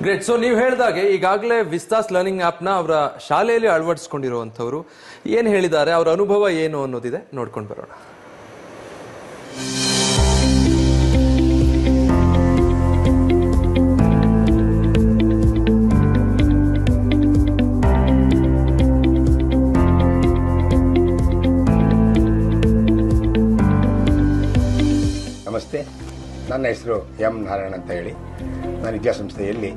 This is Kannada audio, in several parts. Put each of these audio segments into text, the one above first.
ಗ್ರೇಟ್. ಸೊ ನೀವು ಹೇಳಿದಾಗೆ ಈಗಾಗಲೇ ವಿಸ್ತಾಸ್ ಲರ್ನಿಂಗ್ ಆ್ಯಪ್ನ ಅವರ ಶಾಲೆಯಲ್ಲಿ ಅಳವಡಿಸ್ಕೊಂಡಿರುವಂಥವ್ರು ಏನು ಹೇಳಿದ್ದಾರೆ, ಅವರ ಅನುಭವ ಏನು ಅನ್ನೋದಿದೆ, ನೋಡ್ಕೊಂಡು ಬರೋಣ. ನಮಸ್ತೆ, ನನ್ನ ಹೆಸರು ಎಂ ನಾರಾಯಣ ಅಂತ ಹೇಳಿ. ನಾನು ವಿದ್ಯಾಸಂಸ್ಥೆಯಲ್ಲಿ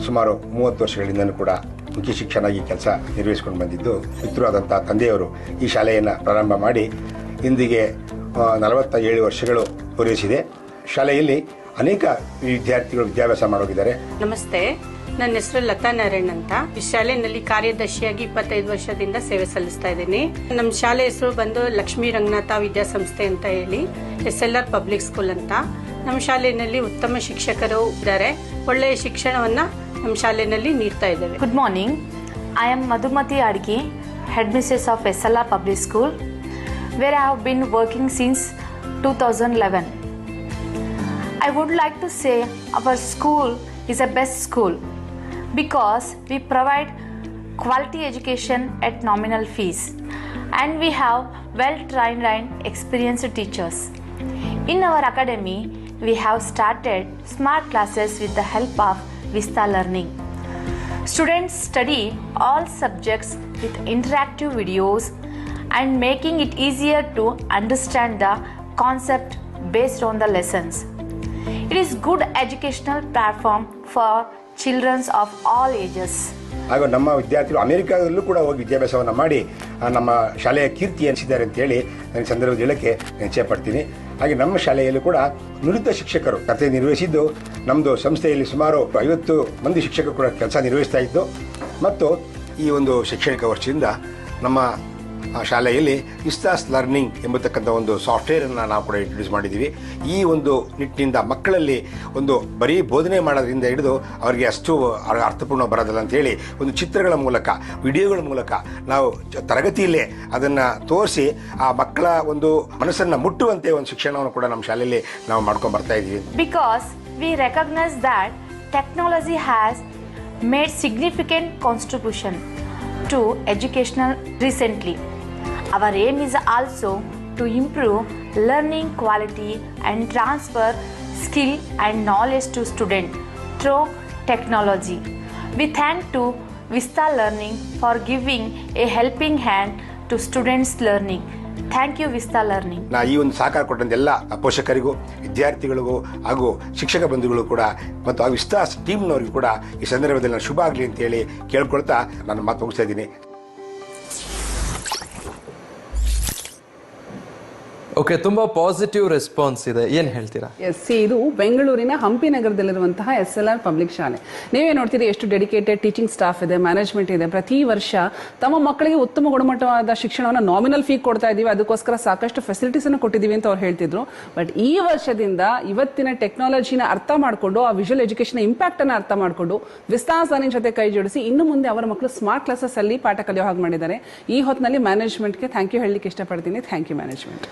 ಸುಮಾರು 30 ವರ್ಷಗಳಿಂದಲೂ ಕೂಡ ಮುಖ್ಯ ಶಿಕ್ಷಕನಾಗಿ ಕೆಲಸ ನಿರ್ವಹಿಸಿಕೊಂಡು ಬಂದಿದ್ದು, ಮಿತ್ರರಾದಂಥ ತಂದೆಯವರು ಈ ಶಾಲೆಯನ್ನು ಪ್ರಾರಂಭ ಮಾಡಿ ಇಂದಿಗೆ 47 ವರ್ಷಗಳು ಪೂರೈಸಿದೆ. ಶಾಲೆಯಲ್ಲಿ ಅನೇಕ ವಿದ್ಯಾರ್ಥಿಗಳು ವಿದ್ಯಾಭ್ಯಾಸ ಮಾಡೋಗಿದ್ದಾರೆ. ನಮಸ್ತೆ, ನನ್ನ ಹೆಸರು ಲತಾ ನಾರಾಯಣ್ ಅಂತ. ಈ ಶಾಲೆಯಲ್ಲಿ ಕಾರ್ಯದರ್ಶಿಯಾಗಿ 25 ವರ್ಷದಿಂದ ಸೇವೆ ಸಲ್ಲಿಸ್ತಾ ಇದ್ದೀನಿ. ನಮ್ಮ ಶಾಲೆ ಹೆಸರು ಬಂದು ಲಕ್ಷ್ಮೀ ರಂಗನಾಥ ವಿದ್ಯಾಸಂಸ್ಥೆ ಅಂತ ಹೇಳಿ, SLR ಪಬ್ಲಿಕ್ ಸ್ಕೂಲ್ ಅಂತ. ನಮ್ಮ ಶಾಲೆಯಲ್ಲಿ ಉತ್ತಮ ಶಿಕ್ಷಕರು ಇದ್ದಾರೆ. ಒಳ್ಳೆಯ ಶಿಕ್ಷಣವನ್ನ ನಮ್ಮ ಶಾಲೆಯಲ್ಲಿ ನೀಡ್ತಾ ಇದ್ದೇವೆ. Good morning. I am Madhumati Adgi, headmistress of SLR Public School, where I have been working since 2011. I would like to say our school is a best school because we provide quality education at nominal fees and we have well-trained and experienced teachers. In our academy, we have started smart classes with the help of Vista Learning. Students study all subjects with interactive videos and making it easier to understand the concept based on the lessons. It is good educational platform for children of all ages. ಹಾಗೂ ನಮ್ಮ ವಿದ್ಯಾರ್ಥಿಗಳು ಅಮೆರಿಕಾದಲ್ಲೂ ಕೂಡ ಹೋಗಿ ವಿದ್ಯಾಭ್ಯಾಸವನ್ನು ಮಾಡಿ ನಮ್ಮ ಶಾಲೆಯ ಕೀರ್ತಿ ಎನಿಸಿದ್ದಾರೆ ಅಂತೇಳಿ ನನ್ನ ಸಂದರ್ಭದಲ್ಲಿ ಹೇಳಕ್ಕೆ ಇಚ್ಛೆ ಪಡ್ತೀನಿ. ಹಾಗೆ ನಮ್ಮ ಶಾಲೆಯಲ್ಲೂ ಕೂಡ ನುರಿತ ಶಿಕ್ಷಕರು ಕರ್ತವ್ಯ ನಿರ್ವಹಿಸಿದ್ದು, ನಮ್ಮದು ಸಂಸ್ಥೆಯಲ್ಲಿ ಸುಮಾರು 50 ಮಂದಿ ಶಿಕ್ಷಕರು ಕೂಡ ಕೆಲಸ ನಿರ್ವಹಿಸ್ತಾ ಇದ್ದು, ಮತ್ತು ಈ ಒಂದು ಶೈಕ್ಷಣಿಕ ವರ್ಷದಿಂದ ನಮ್ಮ ಶಾಲೆಯಲ್ಲಿ ವಿಸ್ತಾಸ್ ಲರ್ನಿಂಗ್ ಎಂಬತಕ್ಕಂಥ ಒಂದು ಸಾಫ್ಟ್ವೇರನ್ನು ನಾವು ಕೂಡ ಇಂಟ್ರೊಡ್ಯೂಸ್ ಮಾಡಿದ್ದೀವಿ. ಈ ಒಂದು ನಿಟ್ಟಿನಿಂದ ಮಕ್ಕಳಲ್ಲಿ ಒಂದು ಬರೀ ಬೋಧನೆ ಮಾಡೋದ್ರಿಂದ ಹಿಡಿದು ಅವರಿಗೆ ಅಷ್ಟು ಅರ್ಥಪೂರ್ಣ ಬರೋದಿಲ್ಲ ಅಂತೇಳಿ ಒಂದು ಚಿತ್ರಗಳ ಮೂಲಕ, ವಿಡಿಯೋಗಳ ಮೂಲಕ ನಾವು ತರಗತಿಯಲ್ಲೇ ಅದನ್ನು ತೋರಿಸಿ ಆ ಮಕ್ಕಳ ಒಂದು ಮನಸ್ಸನ್ನು ಮುಟ್ಟುವಂತೆ ಒಂದು ಶಿಕ್ಷಣವನ್ನು ಕೂಡ ನಮ್ಮ ಶಾಲೆಯಲ್ಲಿ ನಾವು ಮಾಡ್ಕೊಂಡು ಬರ್ತಾ ಇದ್ದೀವಿ. Because we recognize that technology has made significant contribution to educational recently. Our aim is also to improve learning quality and transfer skill and knowledge to students through technology. We thank to Vista Learning for giving a helping hand to students' learning. Thank you Vista Learning. ಈ ಒಂದು ಸಹಕಾರ ಕೊಟ್ಟಂತ ಎಲ್ಲ ಪೋಷಕರಿಗೂ, ವಿದ್ಯಾರ್ಥಿಗಳಿಗೂ ಹಾಗೂ ಶಿಕ್ಷಕ ಬಂಧುಗಳು ಕೂಡ ಮತ್ತು ಆ ವಿಸ್ತಾಸ್ ಟೀಮ್ನವರಿಗೂ ಕೂಡ ಈ ಸಂದರ್ಭದಲ್ಲಿ ನಾನು ಶುಭ ಆಗಲಿ ಅಂತೇಳಿ ಕೇಳ್ಕೊಳ್ತಾ ನಾನು ಮಾತು ಮುಗಿಸ್ತಾ ಇದ್ದೀನಿ. ಓಕೆ, ತುಂಬಾ ಪಾಸಿಟಿವ್ ರೆಸ್ಪಾನ್ಸ್ ಇದೆ, ಏನು ಹೇಳ್ತೀರಾ? ಇದು ಬೆಂಗಳೂರಿನ ಹಂಪಿ ನಗರದಲ್ಲಿರುವಂತಹ SLR ಪಬ್ಲಿಕ್ ಶಾಲೆ. ನೀವೇ ನೋಡ್ತೀರಿ ಎಷ್ಟು ಡೆಡಿಕೇಟೆಡ್ ಟೀಚಿಂಗ್ ಸ್ಟಾಫ್ ಇದೆ, ಮ್ಯಾನೇಜ್ಮೆಂಟ್ ಇದೆ. ಪ್ರತಿ ವರ್ಷ ತಮ್ಮ ಮಕ್ಕಳಿಗೆ ಉತ್ತಮ ಗುಣಮಟ್ಟವಾದ ಶಿಕ್ಷಣವನ್ನು ನಾಮಿನಲ್ ಫೀ ಕೊಡ್ತಾ ಇದೀವಿ, ಅದಕ್ಕೋಸ್ಕರ ಸಾಕಷ್ಟು ಫೆಸಿಲಿಟೀಸ್ ಅನ್ನು ಕೊಟ್ಟಿದ್ದೀವಿ ಅಂತ ಅವ್ರು ಹೇಳ್ತಿದ್ರು. ಬಟ್ ಈ ವರ್ಷದಿಂದ ಇವತ್ತಿನ ಟೆಕ್ನಾಲಜಿನ ಅರ್ಥ ಮಾಡಿಕೊಂಡು, ಆ ವಿಜುವಲ್ ಎಜುಕೇಶನ್ ಇಂಪ್ಯಾಕ್ಟ್ ಅನ್ನು ಅರ್ಥ ಮಾಡಿಕೊಂಡು ವಿಸ್ತಾಸ್ ಲರ್ನಿಂಗ್ ಜೊತೆ ಕೈ ಜೋಡಿಸಿ ಇನ್ನು ಮುಂದೆ ಅವರ ಮಕ್ಕಳು ಸ್ಮಾರ್ಟ್ ಕ್ಲಾಸಸ್ ಅಲ್ಲಿ ಪಾಠ ಕಲಿಯೋ ಹಾಗೆ ಮಾಡಿದ್ದಾರೆ. ಈ ಹೊತ್ತಿನಲ್ಲಿ ಮ್ಯಾನೇಜ್ಮೆಂಟ್ಗೆ ಥ್ಯಾಂಕ್ ಯು ಹೇಳಲಿಕ್ಕೆ ಇಷ್ಟಪಡ್ತೀನಿ. Thank you management.